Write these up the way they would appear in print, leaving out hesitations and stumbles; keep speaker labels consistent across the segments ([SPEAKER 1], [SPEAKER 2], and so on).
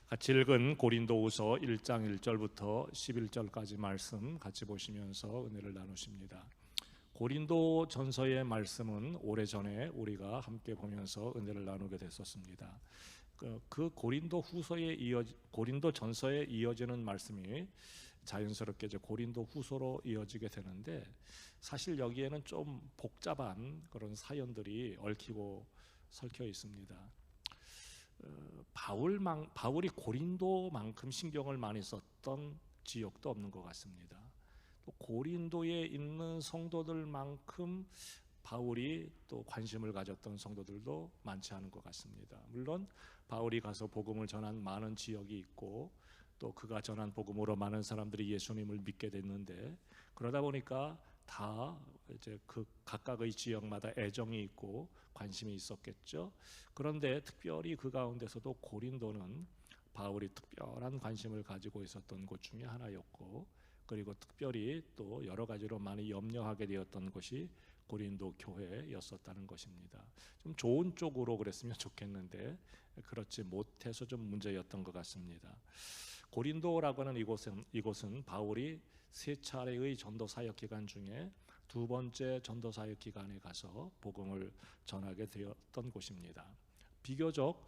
[SPEAKER 1] 같이 읽은 고린도후서 1장 1절부터 11절까지 말씀 같이 보시면서 은혜를 나누십니다. 고린도 전서의 말씀은 오래전에 우리가 함께 보면서 은혜를 나누게 됐었습니다. 그 고린도 전서에 이어지는 말씀이 자연스럽게 이제 고린도 후서로 이어지게 되는데, 사실 여기에는 좀 복잡한 그런 사연들이 얽히고 설켜 있습니다. 바울이 고린도만큼 신경을 많이 썼던 지역도 없는 것 같습니다. 또 고린도에 있는 성도들만큼 바울이 또 관심을 가졌던 성도들도 많지 않은 것 같습니다. 물론 바울이 가서 복음을 전한 많은 지역이 있고, 또 그가 전한 복음으로 많은 사람들이 예수님을 믿게 됐는데, 그러다 보니까 다 이제 그 각각의 지역마다 애정이 있고 관심이 있었겠죠. 그런데 특별히 그 가운데서도 고린도는 바울이 특별한 관심을 가지고 있었던 곳 중에 하나였고, 그리고 특별히 또 여러 가지로 많이 염려하게 되었던 곳이 고린도 교회였었다는 것입니다. 좀 좋은 쪽으로 그랬으면 좋겠는데 그렇지 못해서 좀 문제였던 것 같습니다. 고린도라고 하는 이곳은 바울이 세 차례의 전도 사역 기간 중에 두 번째 전도 사역 기간에 가서 복음을 전하게 되었던 곳입니다. 비교적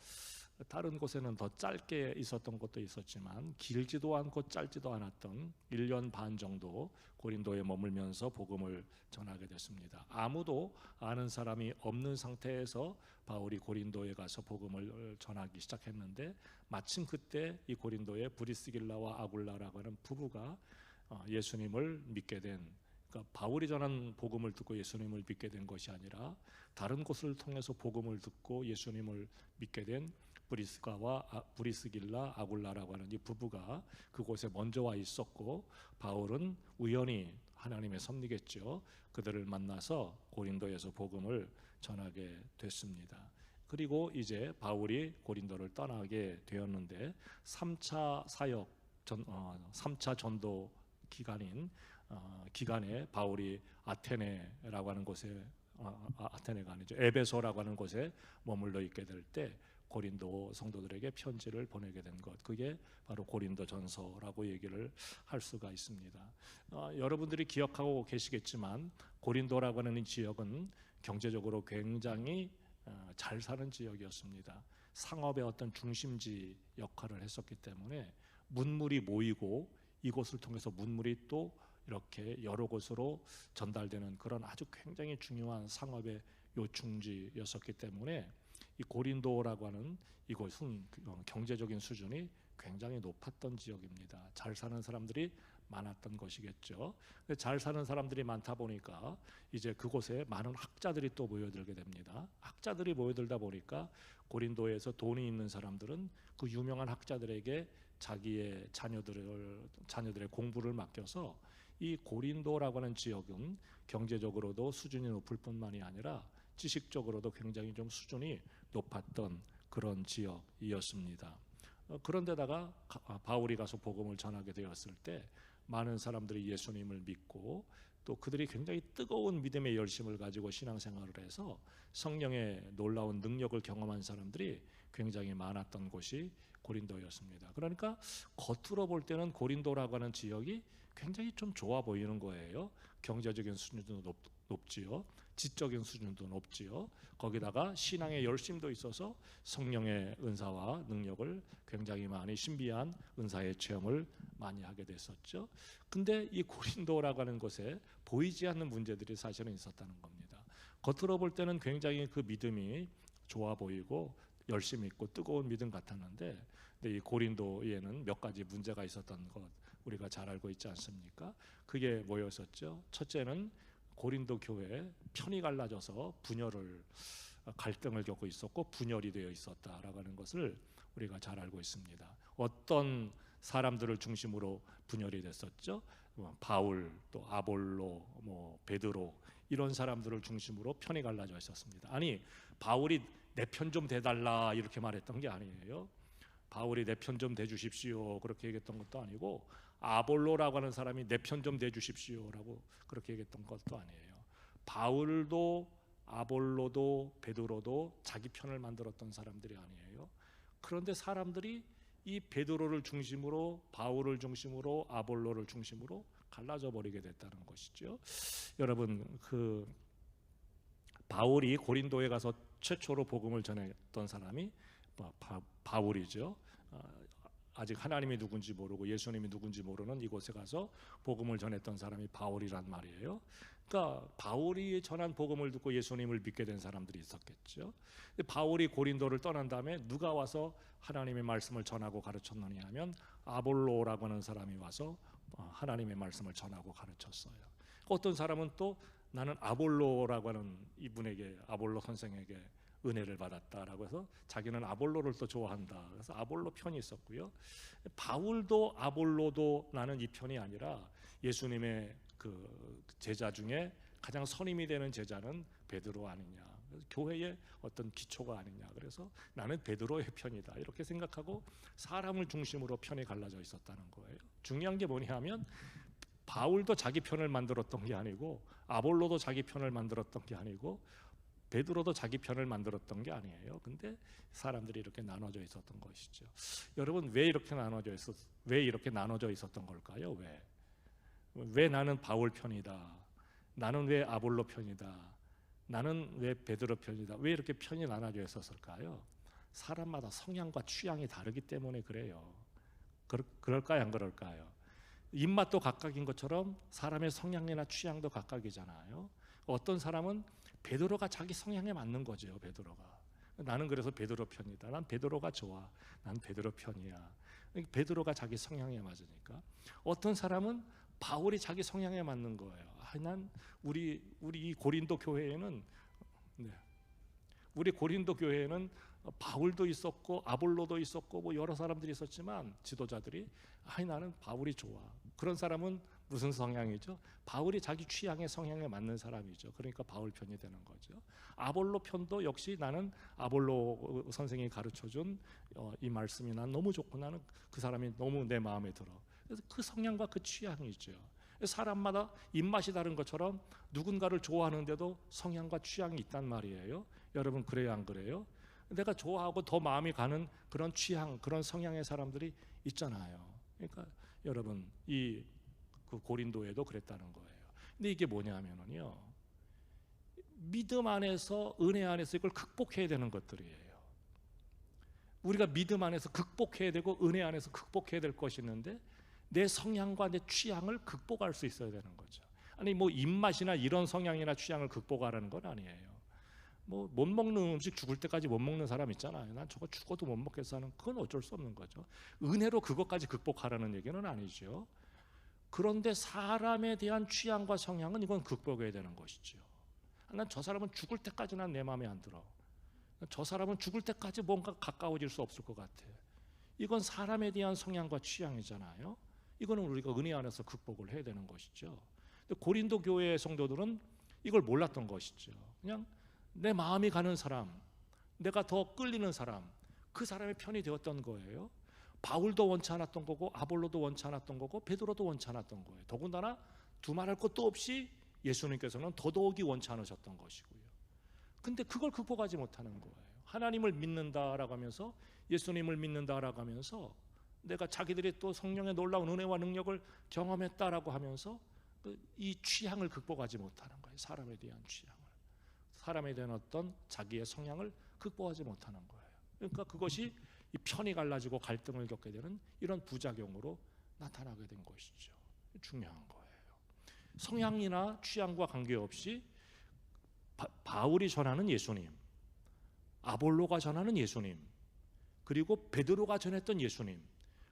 [SPEAKER 1] 다른 곳에는 더 짧게 있었던 것도 있었지만 길지도 않고 짧지도 않았던 1년 반 정도 고린도에 머물면서 복음을 전하게 됐습니다. 아무도 아는 사람이 없는 상태에서 바울이 고린도에 가서 복음을 전하기 시작했는데, 마침 그때 이 고린도에 브리스길라와 아굴라라고 하는 부부가 예수님을 믿게 된, 그러니까 바울이 전한 복음을 듣고 예수님을 믿게 된 것이 아니라 다른 곳을 통해서 복음을 듣고 예수님을 믿게 된 브리스길라 아굴라라고 하는 이 부부가 그곳에 먼저 와 있었고, 바울은 우연히 하나님의 섭리겠죠. 그들을 만나서 고린도에서 복음을 전하게 됐습니다. 그리고 이제 바울이 고린도를 떠나게 되었는데 3차 전도 기간에 바울이 아테네라고 하는 곳에 아테네가 아니죠, 에베소라고 하는 곳에 머물러 있게 될 때 고린도 성도들에게 편지를 보내게 된 것, 그게 바로 고린도 전서라고 얘기를 할 수가 있습니다. 여러분들이 기억하고 계시겠지만 고린도라고 하는 이 지역은 경제적으로 굉장히 잘 사는 지역이었습니다. 상업의 어떤 중심지 역할을 했었기 때문에 문물이 모이고 이곳을 통해서 문물이 또 이렇게 여러 곳으로 전달되는 그런 아주 굉장히 중요한 상업의 요충지였었기 때문에 이 고린도라고 하는 이곳은 경제적인 수준이 굉장히 높았던 지역입니다. 잘 사는 사람들이 많았던 것이겠죠. 잘 사는 사람들이 많다 보니까 이제 그곳에 많은 학자들이 또 모여들게 됩니다. 학자들이 모여들다 보니까 고린도에서 돈이 있는 사람들은 그 유명한 학자들에게 자기의 자녀들의 공부를 맡겨서 이 고린도라고 하는 지역은 경제적으로도 수준이 높을 뿐만이 아니라 지식적으로도 굉장히 좀 수준이 높았던 그런 지역이었습니다. 그런데다가 바울이 가서 복음을 전하게 되었을 때 많은 사람들이 예수님을 믿고, 또 그들이 굉장히 뜨거운 믿음의 열심을 가지고 신앙생활을 해서 성령의 놀라운 능력을 경험한 사람들이 굉장히 많았던 곳이 고린도였습니다. 그러니까 겉으로 볼 때는 고린도라고 하는 지역이 굉장히 좀 좋아 보이는 거예요. 경제적인 수준도 높지요, 지적인 수준도 높지요. 거기다가 신앙의 열심도 있어서 성령의 은사와 능력을 굉장히 많이, 신비한 은사의 체험을 많이 하게 됐었죠. 근데 이 고린도라고 하는 곳에 보이지 않는 문제들이 사실은 있었다는 겁니다. 겉으로 볼 때는 굉장히 그 믿음이 좋아 보이고 열심히 있고 뜨거운 믿음 같았는데, 근데 이 고린도에는 몇 가지 문제가 있었던 것 우리가 잘 알고 있지 않습니까? 그게 뭐였었죠? 첫째는 고린도 교회 편이 갈라져서 갈등을 겪고 있었고 분열이 되어 있었다라고 하는 것을 우리가 잘 알고 있습니다. 어떤 사람들을 중심으로 분열이 됐었죠? 바울, 또 아볼로, 베드로, 이런 사람들을 중심으로 편이 갈라져 있었습니다. 아니, 바울이 내 편 좀 대달라 이렇게 말했던 게 아니에요. 바울이 내 편 좀 대주십시오 그렇게 얘기했던 것도 아니고, 아볼로라고 하는 사람이 내 편 좀 대주십시오라고 그렇게 얘기했던 것도 아니에요. 바울도 아볼로도 베드로도 자기 편을 만들었던 사람들이 아니에요. 그런데 사람들이 이 베드로를 중심으로, 바울을 중심으로, 아볼로를 중심으로 갈라져 버리게 됐다는 것이죠. 여러분, 바울이 고린도에 가서 최초로 복음을 전했던 사람이 바울이죠. 아직 하나님이 누군지 모르고 예수님이 누군지 모르는 이곳에 가서 복음을 전했던 사람이 바울이란 말이에요. 그러니까 바울이 전한 복음을 듣고 예수님을 믿게 된 사람들이 있었겠죠. 바울이 고린도를 떠난 다음에 누가 와서 하나님의 말씀을 전하고 가르쳤느냐 하면 아볼로라고 하는 사람이 와서 하나님의 말씀을 전하고 가르쳤어요. 어떤 사람은 또 나는 아볼로라고 하는 이분에게, 아볼로 선생에게 은혜를 받았다라고 해서 자기는 아볼로를 또 좋아한다. 그래서 아볼로 편이 있었고요. 바울도 아볼로도 나는 이 편이 아니라 예수님의 그 제자 중에 가장 선임이 되는 제자는 베드로 아니냐, 교회의 어떤 기초가 아니냐, 그래서 나는 베드로의 편이다 이렇게 생각하고 사람을 중심으로 편이 갈라져 있었다는 거예요. 중요한 게 뭐냐면 바울도 자기 편을 만들었던 게 아니고 아볼로도 자기 편을 만들었던 게 아니고 베드로도 자기 편을 만들었던 게 아니에요. 근데 사람들이 이렇게 나눠져 있었던 것이죠. 여러분, 왜 이렇게 나눠져 있었던 걸까요? 왜 나는 바울 편이다, 나는 왜 아볼로 편이다, 나는 왜 베드로 편이다, 왜 이렇게 편이 나눠져 있었을까요? 사람마다 성향과 취향이 다르기 때문에 그래요. 그럴까요, 안 그럴까요? 입맛도 각각인 것처럼 사람의 성향이나 취향도 각각이잖아요. 어떤 사람은 베드로가 자기 성향에 맞는 거죠. 베드로가, 나는 그래서 베드로 편이다, 난 베드로가 좋아, 난 베드로 편이야. 베드로가 자기 성향에 맞으니까. 어떤 사람은 바울이 자기 성향에 맞는 거예요. 난 우리 이 고린도 교회에는 우리 고린도 교회에는 바울도 있었고 아볼로도 있었고 뭐 여러 사람들이 있었지만 지도자들이 나는 바울이 좋아. 그런 사람은 무슨 성향이죠? 바울이 자기 취향의 성향에 맞는 사람이죠. 그러니까 바울 편이 되는 거죠. 아볼로 편도 역시 나는 아볼로 선생이 가르쳐준 이 말씀이 난 너무 좋고 나는 그 사람이 너무 내 마음에 들어. 그래서 그 성향과 그 취향이죠. 사람마다 입맛이 다른 것처럼 누군가를 좋아하는데도 성향과 취향이 있단 말이에요. 여러분, 그래요, 안 그래요? 내가 좋아하고 더 마음이 가는 그런 취향, 그런 성향의 사람들이 있잖아요. 그러니까 여러분, 그 고린도에도 그랬다는 거예요. 근데 이게 뭐냐면요, 믿음 안에서, 은혜 안에서 이걸 극복해야 되는 것들이에요. 우리가 믿음 안에서 극복해야 되고 은혜 안에서 극복해야 될 것이 있는데 내 성향과 내 취향을 극복할 수 있어야 되는 거죠. 아니 뭐 입맛이나 이런 성향이나 취향을 극복하라는 건 아니에요. 뭐 못 먹는 음식 죽을 때까지 못 먹는 사람 있잖아요. 난 저거 죽어도 못 먹겠어 하는, 그건 어쩔 수 없는 거죠. 은혜로 그것까지 극복하라는 얘기는 아니죠. 그런데 사람에 대한 취향과 성향은 이건 극복해야 되는 것이죠. 난 저 사람은 죽을 때까지는 내 마음에 안 들어. 저 사람은 죽을 때까지 뭔가 가까워질 수 없을 것 같아. 이건 사람에 대한 성향과 취향이잖아요. 이거는 우리가 은혜 안에서 극복을 해야 되는 것이죠. 근데 고린도 교회의 성도들은 이걸 몰랐던 것이죠. 그냥 내 마음이 가는 사람, 내가 더 끌리는 사람, 그 사람의 편이 되었던 거예요. 바울도 원치 않았던 거고 아볼로도 원치 않았던 거고 베드로도 원치 않았던 거예요. 더군다나 두말할 것도 없이 예수님께서는 더더욱이 원치 않으셨던 것이고요. 근데 그걸 극복하지 못하는 거예요. 하나님을 믿는다라고 하면서, 예수님을 믿는다라고 하면서, 내가 자기들이 또 성령의 놀라운 은혜와 능력을 경험했다라고 하면서 이 취향을 극복하지 못하는 거예요. 사람에 대한 취향을, 사람에 대한 어떤 자기의 성향을 극복하지 못하는 거예요. 그러니까 그것이 이 편이 갈라지고 갈등을 겪게 되는 이런 부작용으로 나타나게 된 것이죠. 중요한 거예요. 성향이나 취향과 관계없이 바울이 전하는 예수님, 아볼로가 전하는 예수님, 그리고 베드로가 전했던 예수님,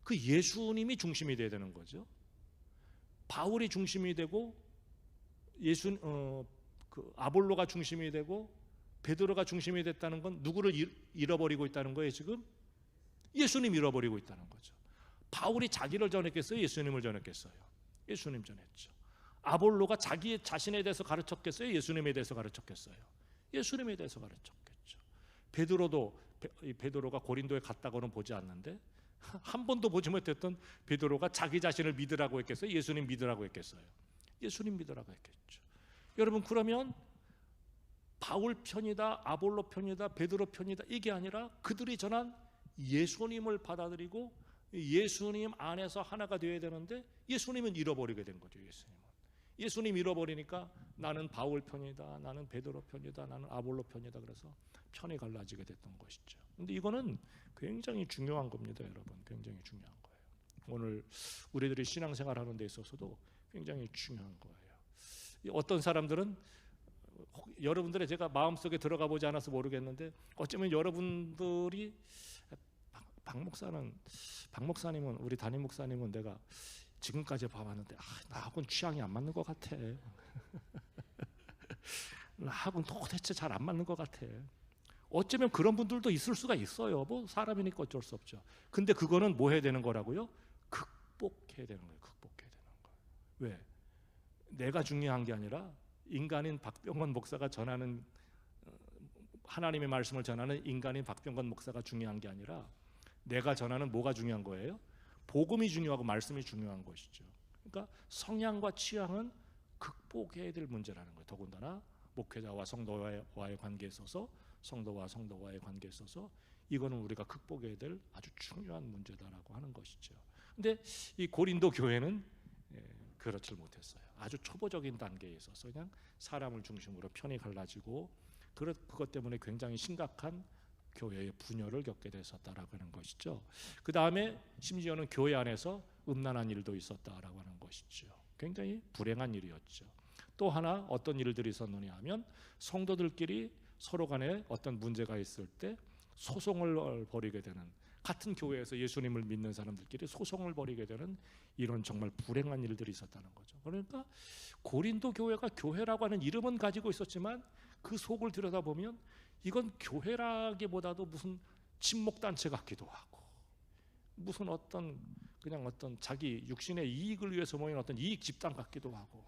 [SPEAKER 1] 그 예수님이 중심이 돼야 되는 거죠. 바울이 중심이 되고 아볼로가 중심이 되고 베드로가 중심이 됐다는 건 누구를 잃어버리고 있다는 거예요? 지금 예수님 잃어버리고 있다는 거죠. 바울이 자기를 전했겠어요? 예수님을 전했겠어요? 예수님 전했죠. 아볼로가 자기 자신에 대해서 가르쳤겠어요? 예수님에 대해서 가르쳤겠어요? 예수님에 대해서 가르쳤겠죠. 베드로가 고린도에 갔다고는 보지 않는데 한 번도 보지 못했던 베드로가 자기 자신을 믿으라고 했겠어요? 예수님 믿으라고 했겠어요? 예수님 믿으라고 했겠죠. 여러분, 그러면 바울 편이다, 아볼로 편이다, 베드로 편이다, 이게 아니라 그들이 전한 예수님을 받아들이고 예수님 안에서 하나가 되어야 되는데 예수님은 잃어버리게 된 거죠. 예수님 잃어버리니까 나는 바울 편이다, 나는 베드로 편이다, 나는 아볼로 편이다, 그래서 편이 갈라지게 됐던 것이죠. 근데 이거는 굉장히 중요한 겁니다, 여러분. 굉장히 중요한 거예요. 오늘 우리들이 신앙생활 하는 데 있어서도 굉장히 중요한 거예요. 어떤 사람들은 여러분들의 제가 마음속에 들어가 보지 않아서 모르겠는데 어쩌면 여러분들이 박 목사님은 우리 담임 목사님은 내가 지금까지 봐왔는데 나하고는 취향이 안 맞는 것 같아. 나하고는 도대체 잘 안 맞는 것 같아. 어쩌면 그런 분들도 있을 수가 있어요. 뭐 사람이니까 어쩔 수 없죠. 근데 그거는 뭐 해야 되는 거라고요? 극복해야 되는 거예요. 극복해야 되는 거예요. 왜? 내가 중요한 게 아니라 인간인 박병건 목사가 전하는 하나님의 말씀을 전하는 인간인 박병건 목사가 중요한 게 아니라 내가 전하는 뭐가 중요한 거예요? 복음이 중요하고 말씀이 중요한 것이죠. 그러니까 성향과 취향은 극복해야 될 문제라는 거예요. 더군다나 목회자와 성도와의 관계에 있어서, 성도와 성도와의 관계에 있어서 이거는 우리가 극복해야 될 아주 중요한 문제다라고 하는 것이죠. 근데 이 고린도 교회는 그렇지 못했어요. 아주 초보적인 단계에 있어서 그냥 사람을 중심으로 편이 갈라지고 그것 때문에 굉장히 심각한 교회의 분열을 겪게 됐었다라고 하는 것이죠. 그 다음에 심지어는 교회 안에서 음란한 일도 있었다라고 하는 것이죠. 굉장히 불행한 일이었죠. 또 하나 어떤 일들이 있었느냐 하면 성도들끼리 서로 간에 어떤 문제가 있을 때 소송을 벌이게 되는, 같은 교회에서 예수님을 믿는 사람들끼리 소송을 벌이게 되는 이런 정말 불행한 일들이 있었다는 거죠. 그러니까 고린도 교회가 교회라고 하는 이름은 가지고 있었지만 그 속을 들여다보면 이건 교회라기보다도 무슨 친목단체 같기도 하고 무슨 어떤 자기 육신의 이익을 위해서 모인 어떤 이익 집단 같기도 하고,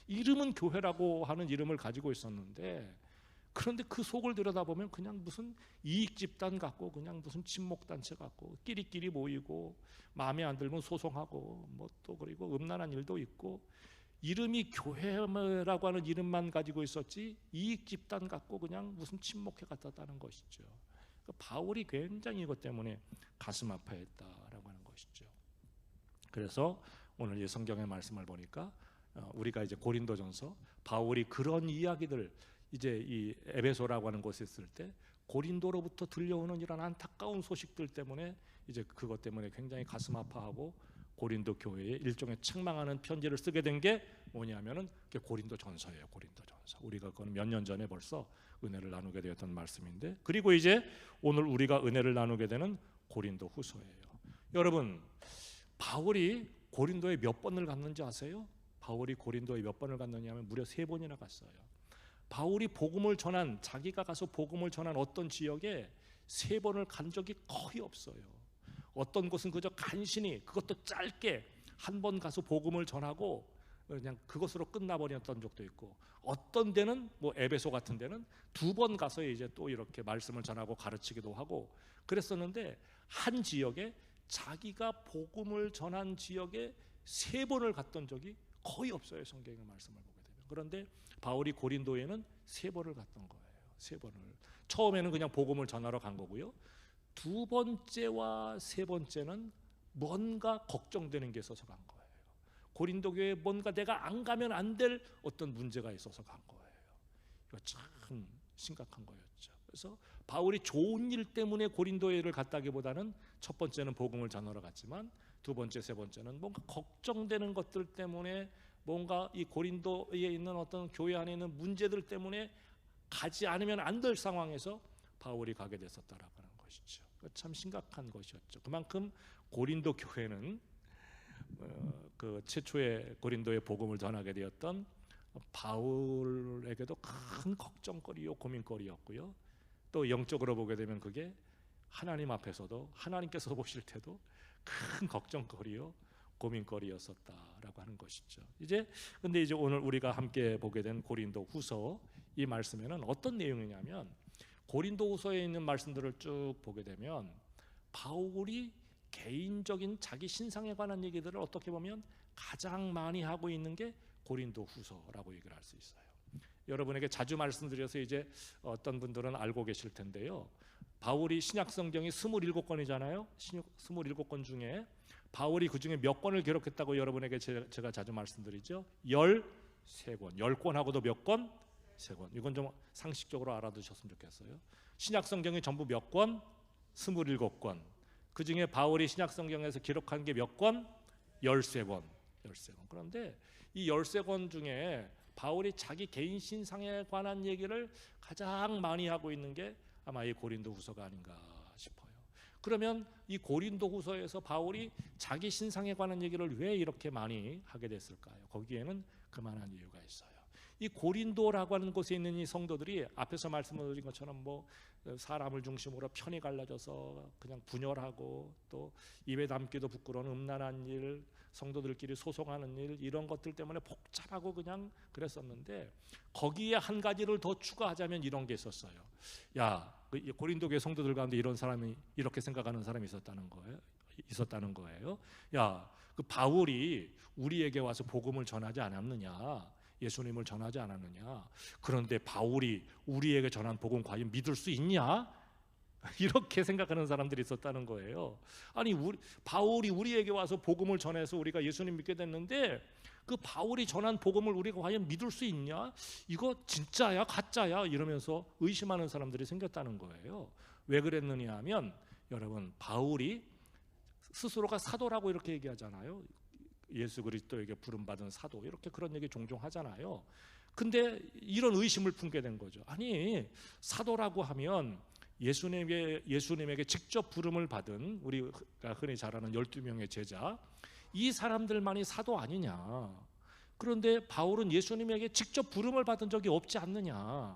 [SPEAKER 1] 이름은 교회라고 하는 이름을 가지고 있었는데 그런데 그 속을 들여다보면 그냥 무슨 이익 집단 같고 그냥 무슨 친목단체 같고 끼리끼리 모이고 마음에 안 들면 소송하고 뭐 또 그리고 음란한 일도 있고 이름이 교회라고 하는 이름만 가지고 있었지 이익 집단 같고 그냥 무슨 친목회 같았다는 것이죠. 바울이 굉장히 이것 때문에 가슴 아파했다라고 하는 것이죠. 그래서 오늘 이 성경의 말씀을 보니까 우리가 이제 고린도전서 바울이 그런 이야기들 이제 이 에베소라고 하는 곳에 있을 때 고린도로부터 들려오는 이런 안타까운 소식들 때문에 이제 그것 때문에 굉장히 가슴 아파하고 고린도 교회에 일종의 책망하는 편지를 쓰게 된 게 뭐냐면은 그게 고린도전서예요. 고린도전서. 우리가 그건 몇 년 전에 벌써 은혜를 나누게 되었던 말씀인데, 그리고 이제 오늘 우리가 은혜를 나누게 되는 고린도후서예요. 여러분, 바울이 고린도에 몇 번을 갔는지 아세요? 바울이 고린도에 몇 번을 갔느냐 하면 무려 3번이나 갔어요. 바울이 복음을 전한, 자기가 가서 복음을 전한 어떤 지역에 3번을 간 적이 거의 없어요. 어떤 곳은 그저 간신히, 그것도 짧게 한 번 가서 복음을 전하고 그냥 그것으로 끝나버렸던 적도 있고, 어떤 데는 뭐 에베소 같은 데는 2번 가서 이제 또 이렇게 말씀을 전하고 가르치기도 하고 그랬었는데, 한 지역에 자기가 복음을 전한 지역에 3번을 갔던 적이 거의 없어요. 성경의 말씀을 보게 되면. 그런데 바울이 고린도에는 3번을 갔던 거예요. 3번을. 처음에는 그냥 복음을 전하러 간 거고요. 2번째와 3번째는 뭔가 걱정되는 게 있어서 간 거예요. 고린도 교회에 뭔가 내가 안 가면 안 될 어떤 문제가 있어서 간 거예요. 이거 참 심각한 거였죠. 그래서 바울이 좋은 일 때문에 고린도에를 갔다기보다는 첫 번째는 복음을 전하러 갔지만 2번째, 3번째는 뭔가 걱정되는 것들 때문에, 뭔가 이 고린도에 있는 어떤 교회 안에 있는 문제들 때문에 가지 않으면 안 될 상황에서 바울이 가게 됐었다라고 하는 것이죠. 참 심각한 것이었죠. 그만큼 고린도 교회는 그 최초의 고린도의 복음을 전하게 되었던 바울에게도 큰 걱정거리요 고민거리였고요. 또 영적으로 보게 되면 그게 하나님 앞에서도, 하나님께서 보실 때도 큰 걱정거리요 고민거리였었다라고 하는 것이죠. 근데 이제 오늘 우리가 함께 보게 된 고린도후서 이 말씀에는 어떤 내용이냐면, 고린도후서에 있는 말씀들을 쭉 보게 되면 바울이 개인적인 자기 신상에 관한 얘기들을 어떻게 보면 가장 많이 하고 있는 게 고린도후서라고 얘기를 할 수 있어요. 여러분에게 자주 말씀드려서 이제 어떤 분들은 알고 계실 텐데요. 바울이 신약 성경이 27권이잖아요. 27권 중에 바울이 그 중에 몇 권을 기록했다고 여러분에게 제가 자주 말씀드리죠. 13권. 10권하고도 몇 권? 3권. 이건 좀 상식적으로 알아두셨으면 좋겠어요. 신약 성경이 전부 몇 권? 27권. 그 중에 바울이 신약 성경에서 기록한 게 몇 권? 13권. 13권. 그런데 이 13권 중에 바울이 자기 개인 신상에 관한 얘기를 가장 많이 하고 있는 게 아마 이 고린도후서가 아닌가 싶어요. 그러면 이 고린도후서에서 바울이 자기 신상에 관한 얘기를 왜 이렇게 많이 하게 됐을까요? 거기에는 그만한 이유가 있어요. 이 고린도라고 하는 곳에 있는 이 성도들이 앞에서 말씀드린 것처럼 뭐 사람을 중심으로 편이 갈라져서 그냥 분열하고 또 입에 담기도 부끄러운 음란한 일, 성도들끼리 소송하는 일, 이런 것들 때문에 복잡하고 그냥 그랬었는데 거기에 한 가지를 더 추가하자면 이런 게 있었어요. 야, 고린도 교회 성도들 가운데 이런 사람이, 이렇게 생각하는 사람이 있었다는 거예요. 야, 그 바울이 우리에게 와서 복음을 전하지 않았느냐? 예수님을 전하지 않았느냐? 그런데 바울이 우리에게 전한 복음 과연 믿을 수 있냐? 이렇게 생각하는 사람들이 있었다는 거예요. 아니, 바울이 우리에게 와서 복음을 전해서 우리가 예수님 믿게 됐는데 그 바울이 전한 복음을 우리가 과연 믿을 수 있냐? 이거 진짜야? 가짜야? 이러면서 의심하는 사람들이 생겼다는 거예요. 왜 그랬느냐 하면, 여러분, 바울이 스스로가 사도라고 이렇게 얘기하잖아요. 예수 그리스도에게 부름받은 사도, 이렇게 그런 얘기 종종 하잖아요. 근데 이런 의심을 품게 된 거죠. 아니, 사도라고 하면 예수님에게 직접 부름을 받은, 우리가 흔히 잘 아는 12명의 제자, 이 사람들만이 사도 아니냐? 그런데 바울은 예수님에게 직접 부름을 받은 적이 없지 않느냐?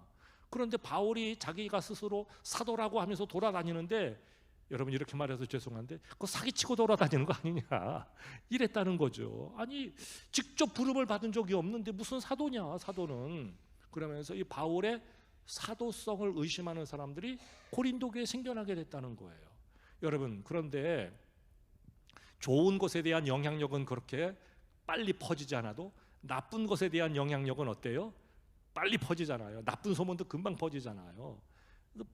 [SPEAKER 1] 그런데 바울이 자기가 스스로 사도라고 하면서 돌아다니는데, 여러분 이렇게 말해서 죄송한데 그거 사기치고 돌아다니는 거 아니냐, 이랬다는 거죠. 아니, 직접 부름을 받은 적이 없는데 무슨 사도냐, 사도는. 그러면서 이 바울의 사도성을 의심하는 사람들이 고린도 교회에 생겨나게 됐다는 거예요. 여러분, 그런데 좋은 것에 대한 영향력은 그렇게 빨리 퍼지지 않아도 나쁜 것에 대한 영향력은 어때요? 빨리 퍼지잖아요. 나쁜 소문도 금방 퍼지잖아요.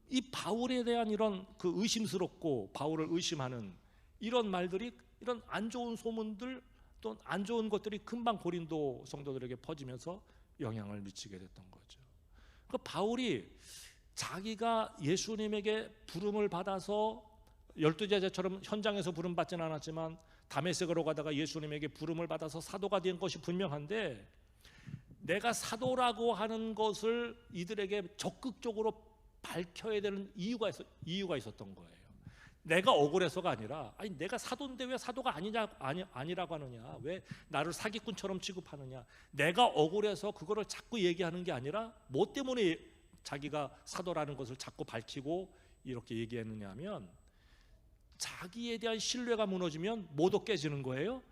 [SPEAKER 1] 이 바울에 대한 이런 그 의심스럽고 바울을 의심하는 이런 말들이, 이런 안 좋은 소문들, 또 안 좋은 것들이 금방 고린도 성도들에게 퍼지면서 영향을 미치게 됐던 거죠. 그 바울이 자기가 예수님에게 부름을 받아서 12제자처럼 현장에서 부름 받지는 않았지만 다메섹으로 가다가 예수님에게 부름을 받아서 사도가 된 것이 분명한데, 내가 사도라고 하는 것을 이들에게 적극적으로 밝혀야 되는 이유가 있었던 거예요. 내가 억울해서가 아니라, 아니 내가 사도인데 왜 사도가 아니라고 하느냐, 왜 나를 사기꾼처럼 취급하느냐, 내가 억울해서 그거를 자꾸 얘기하는 게 아니라 뭐 때문에 자기가 사도라는 것을 자꾸 밝히고 이렇게 얘기했느냐 하면, 자기에 대한 신뢰가 무너지면 뭐도 깨지는 거예요.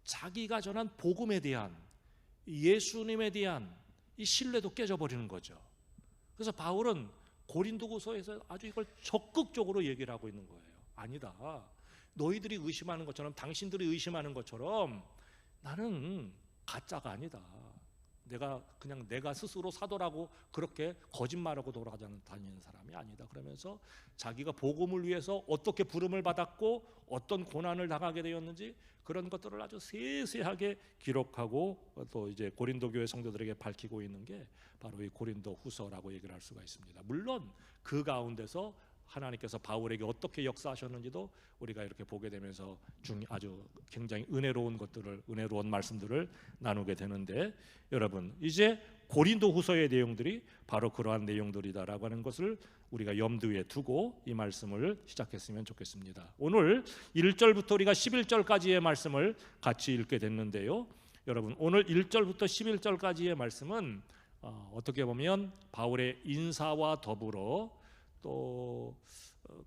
[SPEAKER 1] 자기가 전한 복음에 대한, 예수님에 대한 이 신뢰도 깨져버리는 거죠. 그래서 바울은 고린도후서에서 아주 이걸 적극적으로 얘기를 하고 있는 거예요. 아니다, 너희들이 의심하는 것처럼, 당신들이 의심하는 것처럼 나는 가짜가 아니다. 내가 스스로 사도라고 그렇게 거짓말하고 돌아다니는 사람이 아니다. 그러면서 자기가 복음을 위해서 어떻게 부름을 받았고 어떤 고난을 당하게 되었는지 그런 것들을 아주 세세하게 기록하고 또 이제 고린도 교회 성도들에게 밝히고 있는 게 바로 이 고린도후서라고 얘기를 할 수가 있습니다. 물론 그 가운데서 하나님께서 바울에게 어떻게 역사하셨는지도 우리가 이렇게 보게 되면서 아주 굉장히 은혜로운 말씀들을 나누게 되는데, 여러분 이제 고린도후서의 내용들이 바로 그러한 내용들이다라고 하는 것을 우리가 염두에 두고 이 말씀을 시작했으면 좋겠습니다. 오늘 1절부터 우리가 11절까지의 말씀을 같이 읽게 됐는데요. 여러분, 오늘 1절부터 11절까지의 말씀은 어떻게 보면 바울의 인사와 더불어 또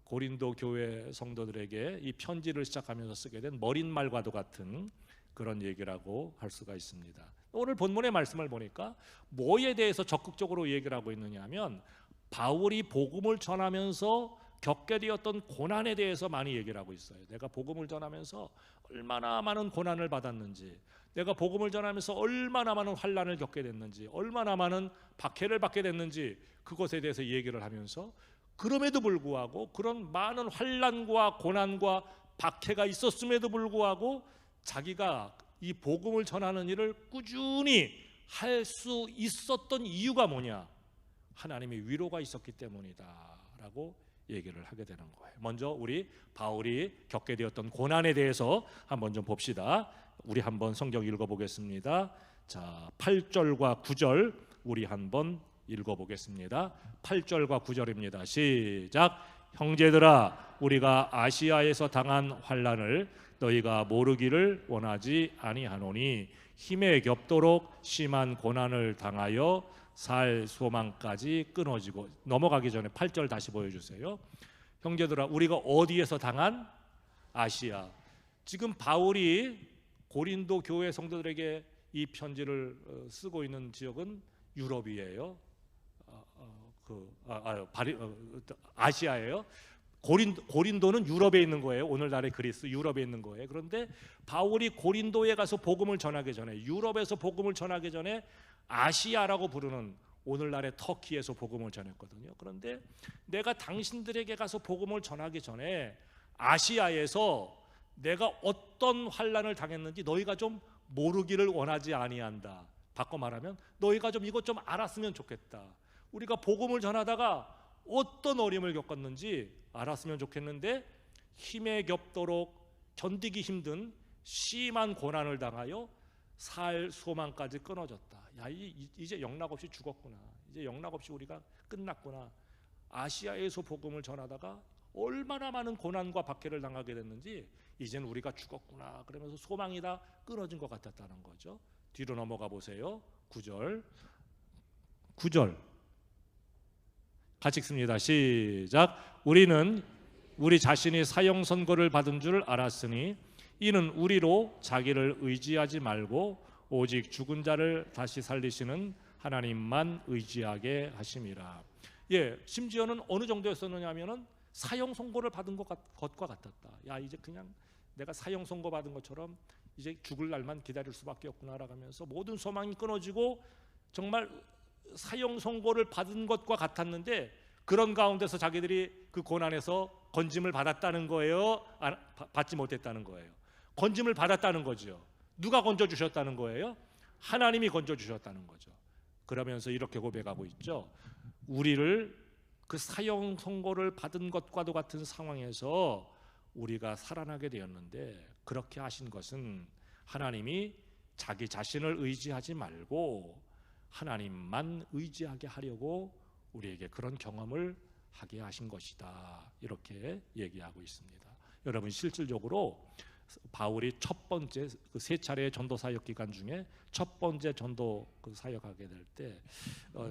[SPEAKER 1] 고린도 교회 성도들에게 이 편지를 시작하면서 쓰게 된 머릿말과도 같은 그런 얘기라고 할 수가 있습니다. 오늘 본문의 말씀을 보니까 뭐에 대해서 적극적으로 얘기를 하고 있느냐 하면, 바울이 복음을 전하면서 겪게 되었던 고난에 대해서 많이 얘기를 하고 있어요. 내가 복음을 전하면서 얼마나 많은 고난을 받았는지, 내가 복음을 전하면서 얼마나 많은 환난을 겪게 됐는지, 얼마나 많은 박해를 받게 됐는지, 그것에 대해서 얘기를 하면서 그럼에도 불구하고 그런 많은 환난과 고난과 박해가 있었음에도 불구하고 자기가 이 복음을 전하는 일을 꾸준히 할 수 있었던 이유가 뭐냐? 하나님의 위로가 있었기 때문이다라고 얘기를 하게 되는 거예요. 먼저 우리 바울이 겪게 되었던 고난에 대해서 한번 좀 봅시다. 우리 한번 성경 읽어보겠습니다. 자, 8절과 9절 우리 한번 읽어보겠습니다. 8절과 9절입니다. 시작. 형제들아, 우리가 아시아에서 당한 환난을 너희가 모르기를 원하지 아니하노니 힘에 겹도록 심한 고난을 당하여 살 소망까지 끊어지고. 넘어가기 전에 8절 다시 보여주세요. 형제들아, 우리가 어디에서 당한? 아시아. 지금 바울이 고린도 교회 성도들에게 이 편지를 쓰고 있는 지역은 유럽이에요. 아시아예요. 고린도는 유럽에 있는 거예요. 오늘날의 그리스, 유럽에 있는 거예요. 그런데 바울이 고린도에 가서 복음을 전하기 전에, 유럽에서 복음을 전하기 전에 아시아라고 부르는 오늘날의 터키에서 복음을 전했거든요. 그런데 내가 당신들에게 가서 복음을 전하기 전에 아시아에서 내가 어떤 환난을 당했는지 너희가 좀 모르기를 원하지 아니한다. 바꿔 말하면 너희가 좀 이것 좀 알았으면 좋겠다. 우리가 복음을 전하다가 어떤 어려움을 겪었는지 알았으면 좋겠는데 힘에 겹도록 견디기 힘든 심한 고난을 당하여 살 소망까지 끊어졌다. 야, 이제 영락없이 죽었구나. 이제 영락없이 우리가 끝났구나. 아시아에서 복음을 전하다가 얼마나 많은 고난과 박해를 당하게 됐는지 이제는 우리가 죽었구나. 그러면서 소망이 다 끊어진 것 같았다는 거죠. 뒤로 넘어가 보세요. 9절 같이 읽습니다. 시작. 우리는 우리 자신이 사형 선고를 받은 줄 알았으니 이는 우리로 자기를 의지하지 말고 오직 죽은 자를 다시 살리시는 하나님만 의지하게 하심이라. 예, 심지어는 어느 정도였었느냐면은 사형 선고를 받은 것과 같았다. 야, 이제 그냥 내가 사형 선고 받은 것처럼 이제 죽을 날만 기다릴 수밖에 없구나라고 하면서 모든 소망이 끊어지고 정말 사형 선고를 받은 것과 같았는데 그런 가운데서 자기들이 그 고난에서 건짐을 받았다는 거예요? 받지 못했다는 거예요? 건짐을 받았다는 거죠. 누가 건져주셨다는 거예요? 하나님이 건져주셨다는 거죠. 그러면서 이렇게 고백하고 있죠. 우리를 그 사형 선고를 받은 것과도 같은 상황에서 우리가 살아나게 되었는데 그렇게 하신 것은 하나님이 자기 자신을 의지하지 말고 하나님만 의지하게 하려고 우리에게 그런 경험을 하게 하신 것이다. 이렇게 얘기하고 있습니다. 여러분, 실질적으로 바울이 첫 번째 그 세 차례의 전도 사역 기간 중에 첫 번째 전도 그 사역하게 될 때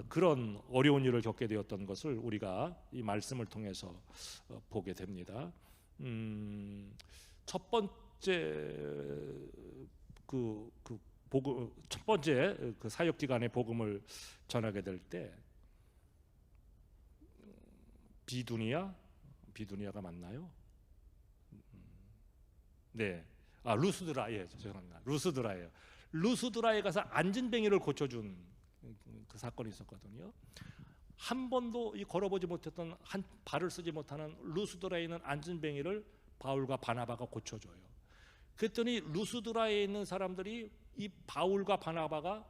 [SPEAKER 1] 그런 어려운 일을 겪게 되었던 것을 우리가 이 말씀을 통해서 보게 됩니다. 첫 번째 첫 번째 그 사역 기간의 복음을 전하게 될 때 비두니아가 맞나요? 네, 루스드라, 예, 죄송합니다. 루스드라예요. 루스드라에 가서 안진뱅이를 고쳐준 그 사건이 있었거든요. 한 번도 걸어보지 못했던 한 발을 쓰지 못하는 루스드라에 있는 안진뱅이를 바울과 바나바가 고쳐줘요. 그랬더니 루스드라에 있는 사람들이 이 바울과 바나바가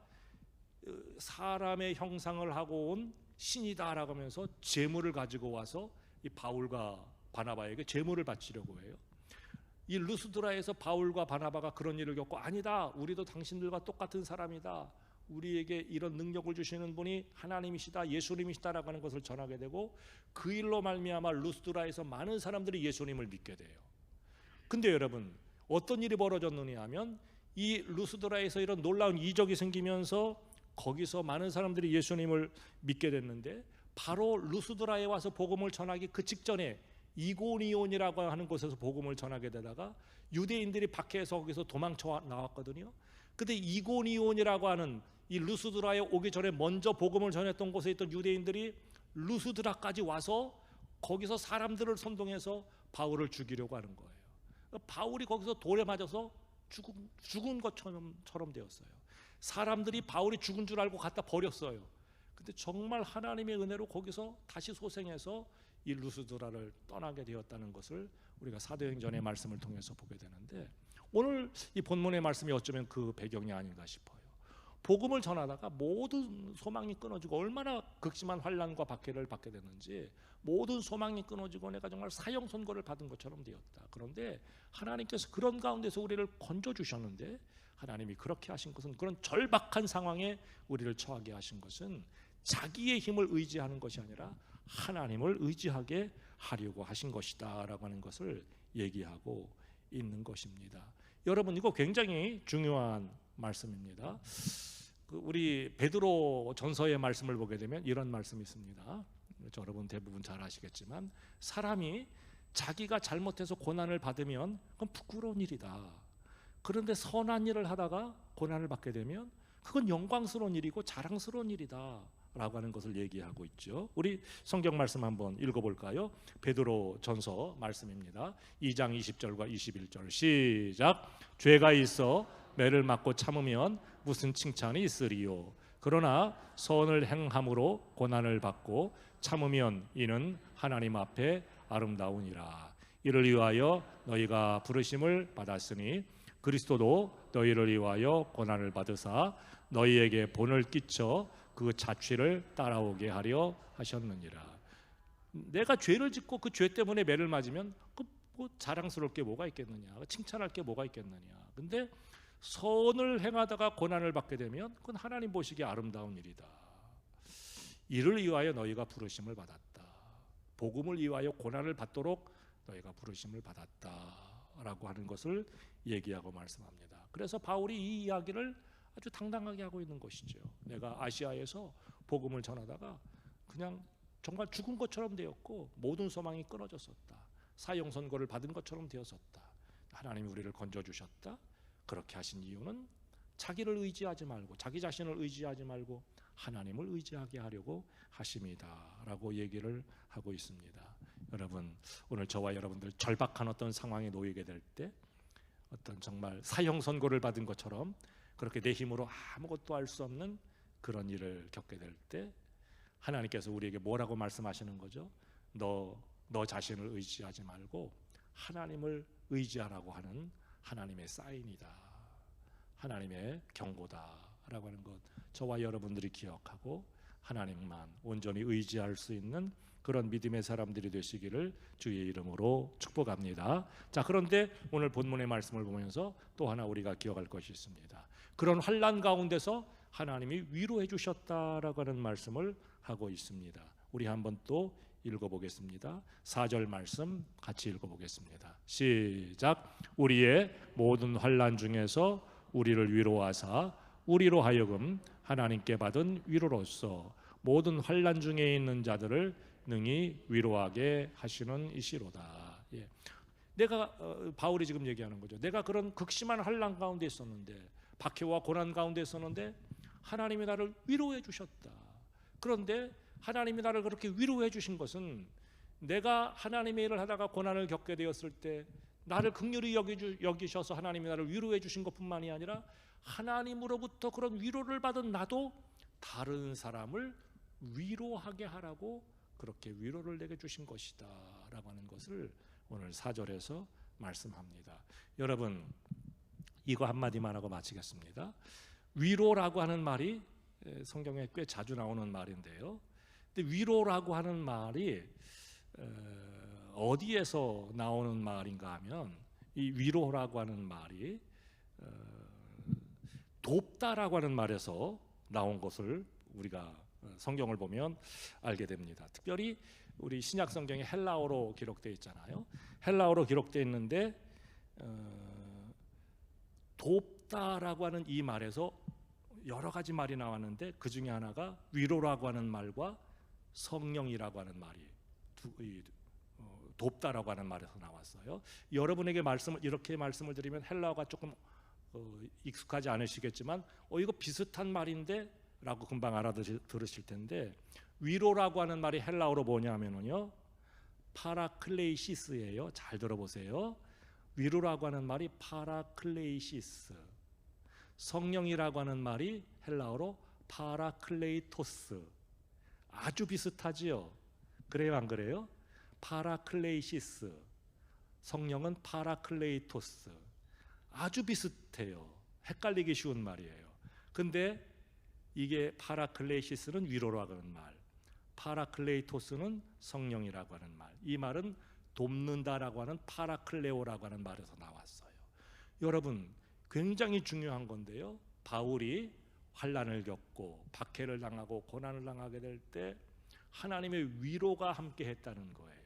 [SPEAKER 1] 사람의 형상을 하고 온 신이다라고 하면서 제물을 가지고 와서 이 바울과 바나바에게 제물을 바치려고 해요. 이 루스드라에서 바울과 바나바가 그런 일을 겪고 아니다, 우리도 당신들과 똑같은 사람이다, 우리에게 이런 능력을 주시는 분이 하나님이시다, 예수님이시다라고 하는 것을 전하게 되고 그 일로 말미암아 루스드라에서 많은 사람들이 예수님을 믿게 돼요. 근데 여러분, 어떤 일이 벌어졌느냐 하면 이 루스드라에서 이런 놀라운 이적이 생기면서 거기서 많은 사람들이 예수님을 믿게 됐는데 바로 루스드라에 와서 복음을 전하기 그 직전에 이고니온이라고 하는 곳에서 복음을 전하게 되다가 유대인들이 박해해서 거기서 도망쳐 나왔거든요. 근데 이고니온이라고 하는 이 루스드라에 오기 전에 먼저 복음을 전했던 곳에 있던 유대인들이 루스드라까지 와서 거기서 사람들을 선동해서 바울을 죽이려고 하는 거예요. 바울이 거기서 돌에 맞아서 죽은 것처럼 되었어요. 사람들이 바울이 죽은 줄 알고 갖다 버렸어요. 근데 정말 하나님의 은혜로 거기서 다시 소생해서 이 루스드라를 떠나게 되었다는 것을 우리가 사도행전의 말씀을 통해서 보게 되는데, 오늘 이 본문의 말씀이 어쩌면 그 배경이 아닌가 싶어요. 복음을 전하다가 모든 소망이 끊어지고, 얼마나 극심한 환난과 박해를 받게 됐는지 모든 소망이 끊어지고 내가 정말 사형 선고를 받은 것처럼 되었다. 그런데 하나님께서 그런 가운데서 우리를 건져 주셨는데, 하나님이 그렇게 하신 것은, 그런 절박한 상황에 우리를 처하게 하신 것은 자기의 힘을 의지하는 것이 아니라 하나님을 의지하게 하려고 하신 것이다 라고 하는 것을 얘기하고 있는 것입니다. 여러분, 이거 굉장히 중요한 말씀입니다. 우리 베드로 전서의 말씀을 보게 되면 이런 말씀이 있습니다. 여러분 대부분 잘 아시겠지만, 사람이 자기가 잘못해서 고난을 받으면 그건 부끄러운 일이다. 그런데 선한 일을 하다가 고난을 받게 되면 그건 영광스러운 일이고 자랑스러운 일이다 라고 하는 것을 얘기하고 있죠. 우리 성경 말씀 한번 읽어볼까요? 베드로 전서 말씀입니다. 2장 20절과 21절 시작. 죄가 있어 매를 맞고 참으면 무슨 칭찬이 있으리요. 그러나 선을 행함으로 고난을 받고 참으면 이는 하나님 앞에 아름다우니라. 이를 위하여 너희가 부르심을 받았으니 그리스도도 너희를 위하여 고난을 받으사 너희에게 본을 끼쳐 그 자취를 따라오게 하려 하셨느니라. 내가 죄를 짓고 그 죄 때문에 매를 맞으면 뭐 자랑스러울 게 뭐가 있겠느냐, 칭찬할 게 뭐가 있겠느냐. 근데 선을 행하다가 고난을 받게 되면 그건 하나님 보시기에 아름다운 일이다. 이를 위하여 너희가 부르심을 받았다. 복음을 위하여 고난을 받도록 너희가 부르심을 받았다 라고 하는 것을 얘기하고 말씀합니다. 그래서 바울이 이 이야기를 아주 당당하게 하고 있는 것이죠. 내가 아시아에서 복음을 전하다가 그냥 정말 죽은 것처럼 되었고 모든 소망이 끊어졌었다. 사형 선고를 받은 것처럼 되었었다. 하나님이 우리를 건져주셨다. 그렇게 하신 이유는 자기를 의지하지 말고, 자기 자신을 의지하지 말고 하나님을 의지하게 하려고 하심이다 라고 얘기를 하고 있습니다. 여러분, 오늘 저와 여러분들 절박한 어떤 상황에 놓이게 될 때, 어떤 정말 사형 선고를 받은 것처럼 그렇게 내 힘으로 아무것도 할 수 없는 그런 일을 겪게 될 때, 하나님께서 우리에게 뭐라고 말씀하시는 거죠? 너 자신을 의지하지 말고 하나님을 의지하라고 하는 하나님의 사인이다, 하나님의 경고다 라고 하는 것, 저와 여러분들이 기억하고 하나님만 온전히 의지할 수 있는 그런 믿음의 사람들이 되시기를 주의 이름으로 축복합니다. 자, 그런데 오늘 본문의 말씀을 보면서 또 하나 우리가 기억할 것이 있습니다. 그런 환난 가운데서 하나님이 위로해 주셨다라고 하는 말씀을 하고 있습니다. 우리 한번 또 읽어보겠습니다. 4절 말씀 같이 읽어보겠습니다. 시작. 우리의 모든 환난 중에서 우리를 위로하사 우리로 하여금 하나님께 받은 위로로서 모든 환난 중에 있는 자들을 능히 위로하게 하시는 이시로다. 예. 내가 바울이 지금 얘기하는 거죠. 내가 그런 극심한 환난 가운데 있었는데, 박해와 고난 가운데 있었는데 하나님이 나를 위로해 주셨다. 그런데 하나님이 나를 그렇게 위로해 주신 것은, 내가 하나님의 일을 하다가 고난을 겪게 되었을 때 나를 긍휼히 여기셔서 하나님이 나를 위로해 주신 것뿐만이 아니라, 하나님으로부터 그런 위로를 받은 나도 다른 사람을 위로하게 하라고 그렇게 위로를 내게 주신 것이다 라고 하는 것을 오늘 4절에서 말씀합니다. 여러분, 이거 한마디만 하고 마치겠습니다. 위로라고 하는 말이 성경에 꽤 자주 나오는 말인데요, 근데 위로라고 하는 말이 어디에서 나오는 말인가 하면, 이 위로라고 하는 말이 돕다라고 하는 말에서 나온 것을 우리가 성경을 보면 알게 됩니다. 특별히 우리 신약 성경에 헬라어로 기록되어 있잖아요. 헬라어로 기록되어 있는데 돕다라고 하는 이 말에서 여러 가지 말이 나왔는데, 그 중에 하나가 위로라고 하는 말과 성령이라고 하는 말이 돕다라고 하는 말에서 나왔어요. 여러분에게 이렇게 말씀을 드리면 헬라어가 조금 익숙하지 않으시겠지만 이거 비슷한 말인데 라고 금방 알아들으실 텐데, 위로라고 하는 말이 헬라어로 뭐냐면요, 파라클레이시스예요. 잘 들어보세요. 위로라고 하는 말이 파라클레이시스, 성령이라고 하는 말이 헬라어로 파라클레이토스. 아주 비슷하지요. 그래요, 안 그래요? 파라클레이시스, 성령은 파라클레이토스, 아주 비슷해요. 헷갈리기 쉬운 말이에요. 근데 이게 파라클레이시스는 위로라고 하는 말, 파라클레이토스는 성령이라고 하는 말. 이 말은 돕는다라고 하는 파라클레오라고 하는 말에서 나왔어요. 여러분, 굉장히 중요한 건데요. 바울이 환난을 겪고 박해를 당하고 고난을 당하게 될 때 하나님의 위로가 함께 했다는 거예요.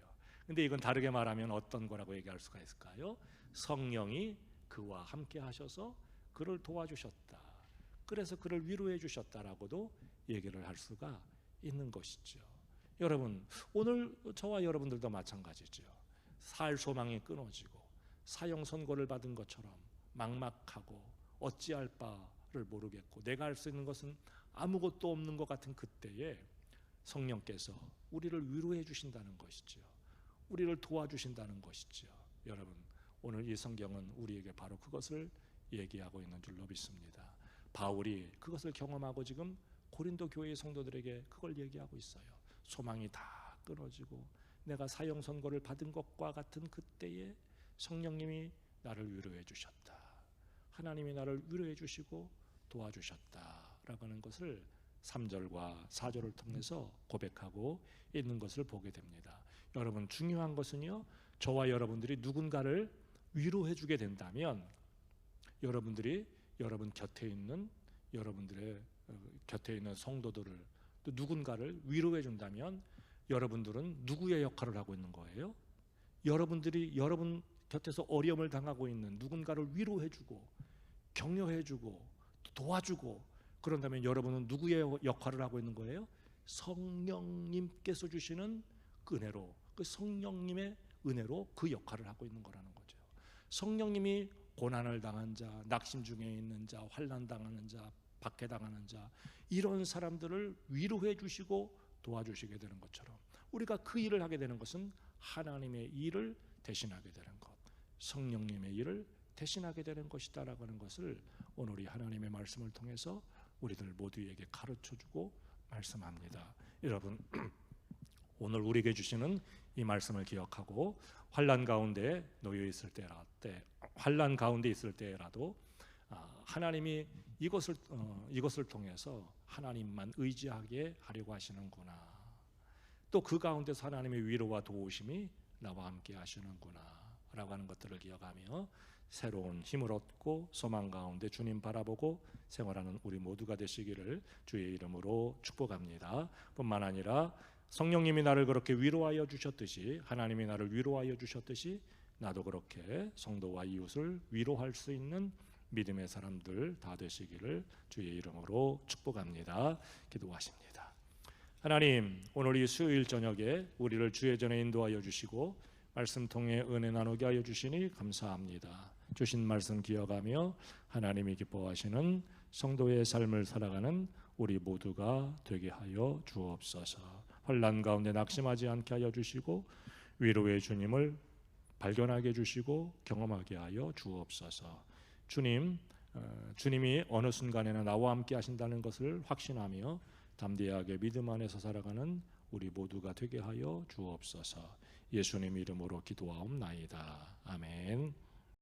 [SPEAKER 1] 근데 이건 다르게 말하면 어떤 거라고 얘기할 수가 있을까요? 성령이 그와 함께 하셔서 그를 도와주셨다. 그래서 그를 위로해 주셨다라고도 얘기를 할 수가 있는 것이죠. 여러분, 오늘 저와 여러분들도 마찬가지죠. 살 소망이 끊어지고 사형 선고를 받은 것처럼 막막하고 어찌할 바를 모르겠고 내가 할 수 있는 것은 아무것도 없는 것 같은 그때에 성령께서 우리를 위로해 주신다는 것이죠. 우리를 도와주신다는 것이죠. 여러분, 오늘 이 성경은 우리에게 바로 그것을 얘기하고 있는 줄로 믿습니다. 바울이 그것을 경험하고 지금 고린도 교회의 성도들에게 그걸 얘기하고 있어요. 소망이 다 끊어지고 내가 사형 선고를 받은 것과 같은 그때에 성령님이 나를 위로해 주셨다. 하나님이 나를 위로해 주시고 도와주셨다라고 하는 것을 3절과 4절을 통해서 고백하고 있는 것을 보게 됩니다. 여러분, 중요한 것은요, 저와 여러분들이 누군가를 위로해 주게 된다면 여러분들이 여러분 곁에 있는 여러분들의 곁에 있는 성도들을 또 누군가를 위로해 준다면 여러분들은 누구의 역할을 하고 있는 거예요? 여러분들이 여러분 곁에서 어려움을 당하고 있는 누군가를 위로해 주고 격려해 주고 도와주고 그런다면 여러분은 누구의 역할을 하고 있는 거예요? 성령님께서 주시는 은혜로, 그 성령님의 은혜로 그 역할을 하고 있는 거라는 거죠. 성령님이 고난을 당한 자, 낙심 중에 있는 자, 환난 당하는 자, 박해 당하는 자, 이런 사람들을 위로해 주시고 도와주시게 되는 것처럼 우리가 그 일을 하게 되는 것은 하나님의 일을 대신하게 되는 것, 성령님의 일을 대신하게 되는 것이다라고 하는 것을 오늘 이 하나님의 말씀을 통해서 우리들 모두에게 가르쳐주고 말씀합니다. 여러분, 오늘 우리에게 주시는 이 말씀을 기억하고 환난 가운데 놓여 있을 환난 가운데 있을 때라도 하나님이 이것을 통해서 하나님만 의지하게 하려고 하시는구나. 또 그 가운데서 하나님의 위로와 도우심이 나와 함께 하시는구나라고 하는 것들을 기억하며 새로운 힘을 얻고 소망 가운데 주님 바라보고 생활하는 우리 모두가 되시기를 주의 이름으로 축복합니다. 뿐만 아니라 성령님이 나를 그렇게 위로하여 주셨듯이 하나님이 나를 위로하여 주셨듯이 나도 그렇게 성도와 이웃을 위로할 수 있는 믿음의 사람들 다 되시기를 주의 이름으로 축복합니다. 기도하십니다. 하나님, 오늘 이 수요일 저녁에 우리를 주의 전에 인도하여 주시고 말씀 통해 은혜 나누게 하여 주시니 감사합니다. 주신 말씀 기억하며 하나님이 기뻐하시는 성도의 삶을 살아가는 우리 모두가 되게 하여 주옵소서. 환난 가운데 낙심하지 않게 하여 주시고 위로의 주님을 발견하게 해주시고 경험하게 하여 주옵소서. 주님이 어느 순간에나 나와 함께 하신다는 것을 확신하며 담대하게 믿음 안에서 살아가는 우리 모두가 되게 하여 주옵소서. 예수님 이름으로 기도하옵나이다. 아멘.